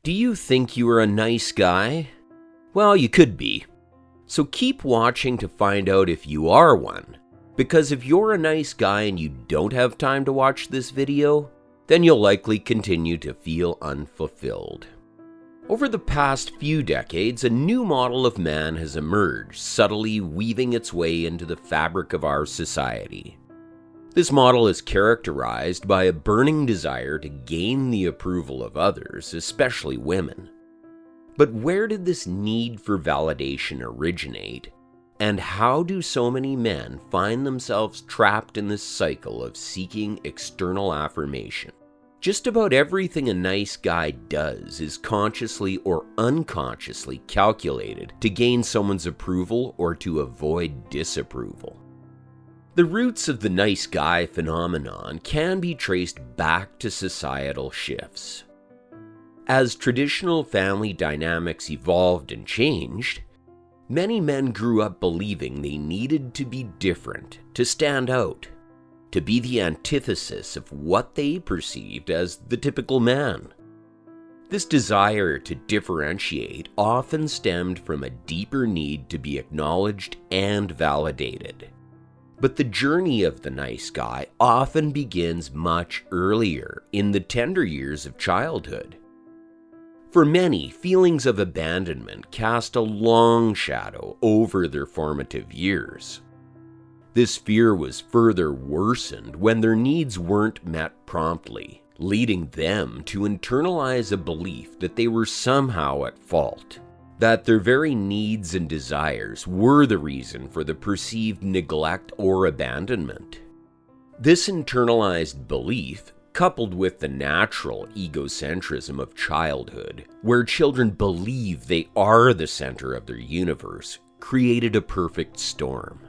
Do you think you are a nice guy? Well, you could be. So keep watching to find out if you are one. Because if you're a nice guy and you don't have time to watch this video, then you'll likely continue to feel unfulfilled. Over the past few decades, a new model of man has emerged, subtly weaving its way into the fabric of our society. This model is characterized by a burning desire to gain the approval of others, especially women. But where did this need for validation originate? And how do so many men find themselves trapped in this cycle of seeking external affirmation? Just about everything a nice guy does is consciously or unconsciously calculated to gain someone's approval or to avoid disapproval. The roots of the nice guy phenomenon can be traced back to societal shifts. As traditional family dynamics evolved and changed, many men grew up believing they needed to be different, to stand out, to be the antithesis of what they perceived as the typical man. This desire to differentiate often stemmed from a deeper need to be acknowledged and validated. But the journey of the nice guy often begins much earlier, in the tender years of childhood. For many, feelings of abandonment cast a long shadow over their formative years. This fear was further worsened when their needs weren't met promptly, leading them to internalize a belief that they were somehow at fault, that their very needs and desires were the reason for the perceived neglect or abandonment. This internalized belief, coupled with the natural egocentrism of childhood, where children believe they are the center of their universe, created a perfect storm.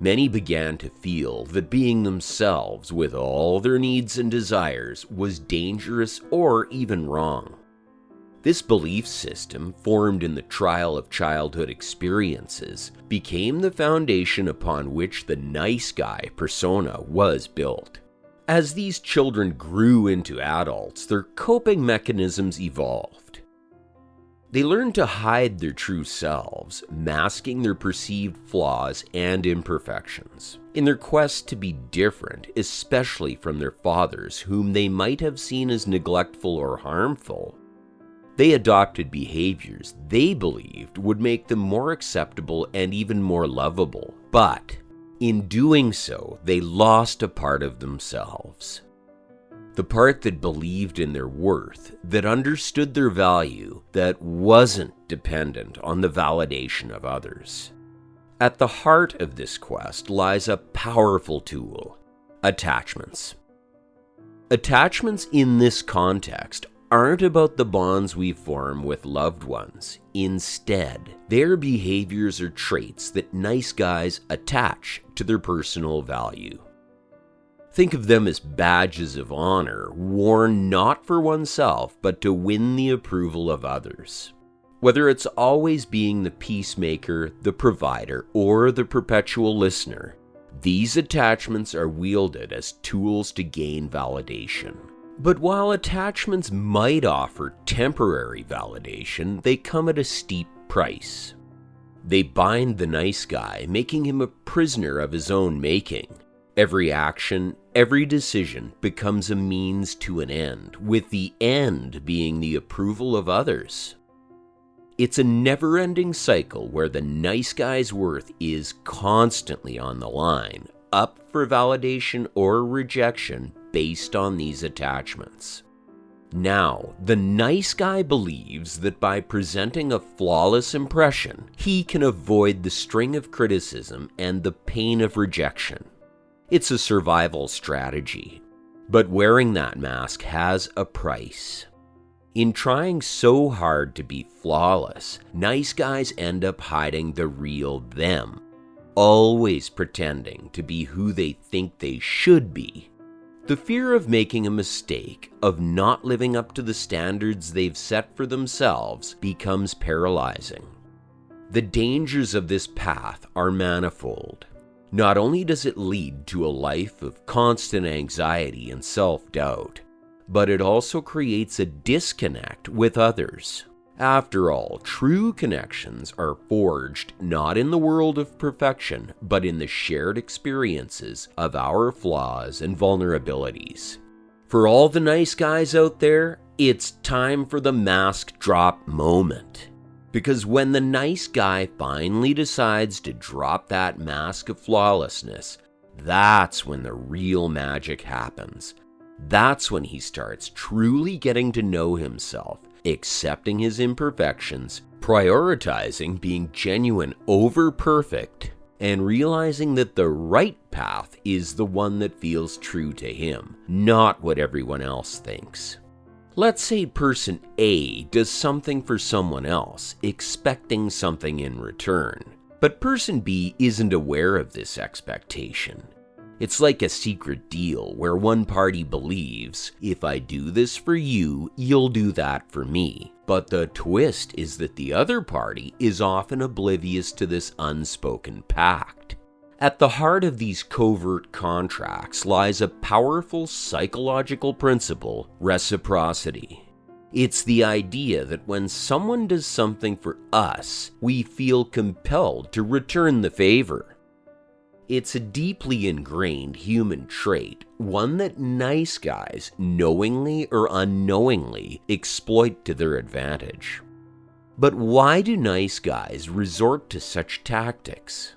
Many began to feel that being themselves with all their needs and desires was dangerous or even wrong. This belief system, formed in the trial of childhood experiences, became the foundation upon which the nice guy persona was built. As these children grew into adults, their coping mechanisms evolved. They learned to hide their true selves, masking their perceived flaws and imperfections. In their quest to be different, especially from their fathers, whom they might have seen as neglectful or harmful, they adopted behaviors they believed would make them more acceptable and even more lovable. But in doing so, they lost a part of themselves. The part that believed in their worth, that understood their value, that wasn't dependent on the validation of others. At the heart of this quest lies a powerful tool: attachments. Attachments in this context aren't about the bonds we form with loved ones. Instead, their behaviors are traits that nice guys attach to their personal value. Think of them as badges of honor, worn not for oneself, but to win the approval of others. Whether it's always being the peacemaker, the provider, or the perpetual listener, these attachments are wielded as tools to gain validation. But while attachments might offer temporary validation, they come at a steep price. They bind the nice guy, making him a prisoner of his own making. Every action, every decision becomes a means to an end, with the end being the approval of others. It's a never-ending cycle where the nice guy's worth is constantly on the line, up for validation or rejection based on these attachments. Now, the nice guy believes that by presenting a flawless impression, he can avoid the string of criticism and the pain of rejection. It's a survival strategy. But wearing that mask has a price. In trying so hard to be flawless, nice guys end up hiding the real them, always pretending to be who they think they should be. The fear of making a mistake, of not living up to the standards they've set for themselves, becomes paralyzing. The dangers of this path are manifold. Not only does it lead to a life of constant anxiety and self-doubt, but it also creates a disconnect with others. After all, true connections are forged not in the world of perfection, but in the shared experiences of our flaws and vulnerabilities. For all the nice guys out there, it's time for the mask drop moment. Because when the nice guy finally decides to drop that mask of flawlessness, that's when the real magic happens. That's when he starts truly getting to know himself, accepting his imperfections, prioritizing being genuine over perfect, and realizing that the right path is the one that feels true to him, not what everyone else thinks. Let's say person A does something for someone else, expecting something in return, but person B isn't aware of this expectation. It's like a secret deal where one party believes, if I do this for you, you'll do that for me. But the twist is that the other party is often oblivious to this unspoken pact. At the heart of these covert contracts lies a powerful psychological principle, reciprocity. It's the idea that when someone does something for us, we feel compelled to return the favor. It's a deeply ingrained human trait, one that nice guys, knowingly or unknowingly, exploit to their advantage. But why do nice guys resort to such tactics?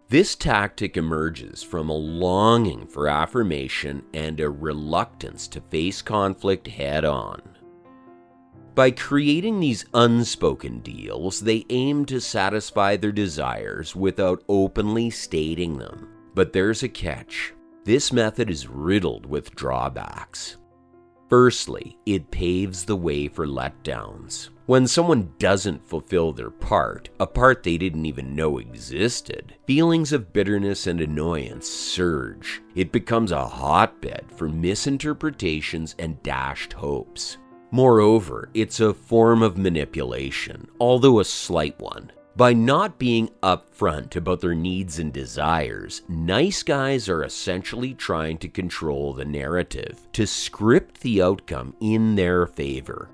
This tactic emerges from a longing for affirmation and a reluctance to face conflict head-on. By creating these unspoken deals, they aim to satisfy their desires without openly stating them. But there's a catch. This method is riddled with drawbacks. Firstly, it paves the way for letdowns. When someone doesn't fulfill their part, a part they didn't even know existed, feelings of bitterness and annoyance surge. It becomes a hotbed for misinterpretations and dashed hopes. Moreover, it's a form of manipulation, although a slight one. By not being upfront about their needs and desires, nice guys are essentially trying to control the narrative, to script the outcome in their favor.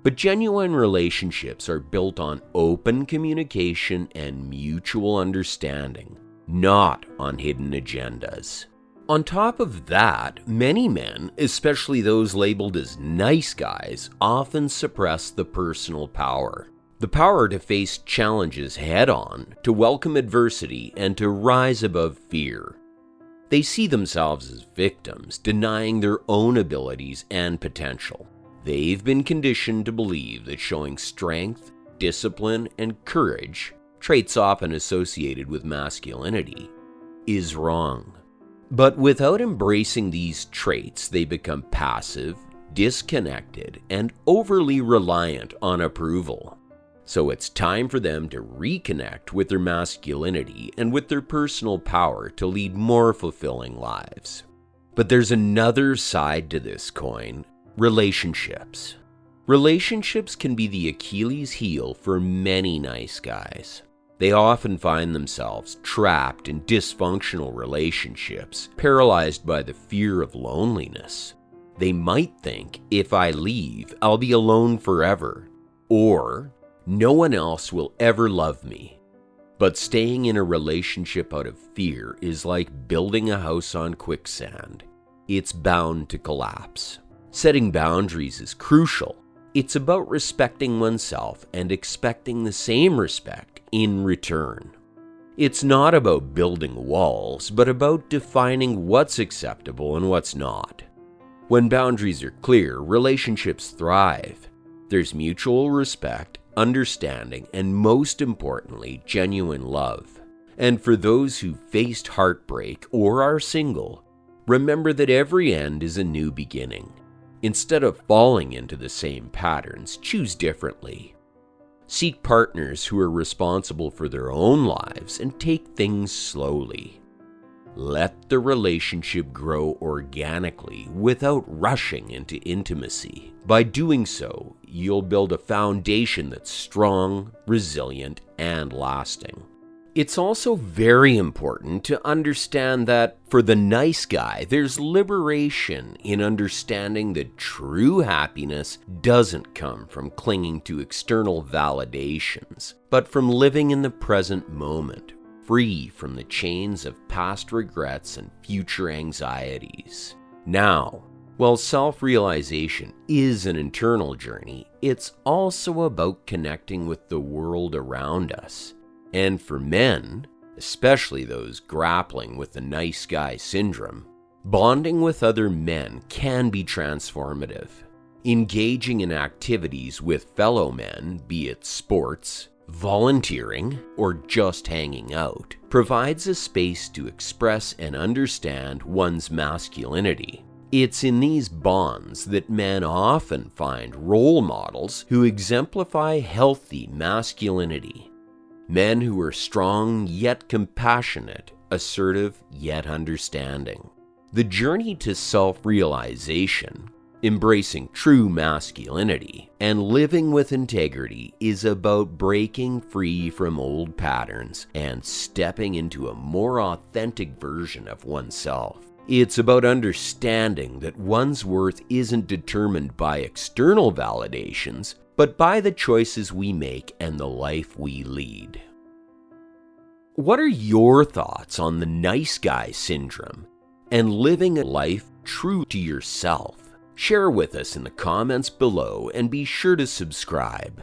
But genuine relationships are built on open communication and mutual understanding, not on hidden agendas. On top of that, many men, especially those labeled as nice guys, often suppress the personal power. The power to face challenges head-on, to welcome adversity, and to rise above fear. They see themselves as victims, denying their own abilities and potential. They've been conditioned to believe that showing strength, discipline, and courage, traits often associated with masculinity, is wrong. But without embracing these traits, they become passive, disconnected, and overly reliant on approval. So it's time for them to reconnect with their masculinity and with their personal power to lead more fulfilling lives. But there's another side to this coin: relationships. Relationships can be the Achilles heel for many nice guys. They often find themselves trapped in dysfunctional relationships, paralyzed by the fear of loneliness. They might think, if I leave, I'll be alone forever, or no one else will ever love me. But staying in a relationship out of fear is like building a house on quicksand. It's bound to collapse. Setting boundaries is crucial. It's about respecting oneself and expecting the same respect in return. It's not about building walls, but about defining what's acceptable and what's not. When boundaries are clear, relationships thrive. There's mutual respect, understanding, and most importantly, genuine love. And for those who faced heartbreak or are single, remember that every end is a new beginning. Instead of falling into the same patterns, choose differently. Seek partners who are responsible for their own lives and take things slowly. Let the relationship grow organically without rushing into intimacy. By doing so, you'll build a foundation that's strong, resilient, and lasting. It's also very important to understand that for the nice guy, there's liberation in understanding that true happiness doesn't come from clinging to external validations, but from living in the present moment, free from the chains of past regrets and future anxieties. Now, while self-realization is an internal journey, it's also about connecting with the world around us. And for men, especially those grappling with the nice guy syndrome, bonding with other men can be transformative. Engaging in activities with fellow men, be it sports, volunteering, or just hanging out, provides a space to express and understand one's masculinity. It's in these bonds that men often find role models who exemplify healthy masculinity. Men who are strong yet compassionate, assertive yet understanding. The journey to self-realization, embracing true masculinity, and living with integrity is about breaking free from old patterns and stepping into a more authentic version of oneself. It's about understanding that one's worth isn't determined by external validations, but by the choices we make and the life we lead. What are your thoughts on the nice guy syndrome and living a life true to yourself? Share with us in the comments below and be sure to subscribe.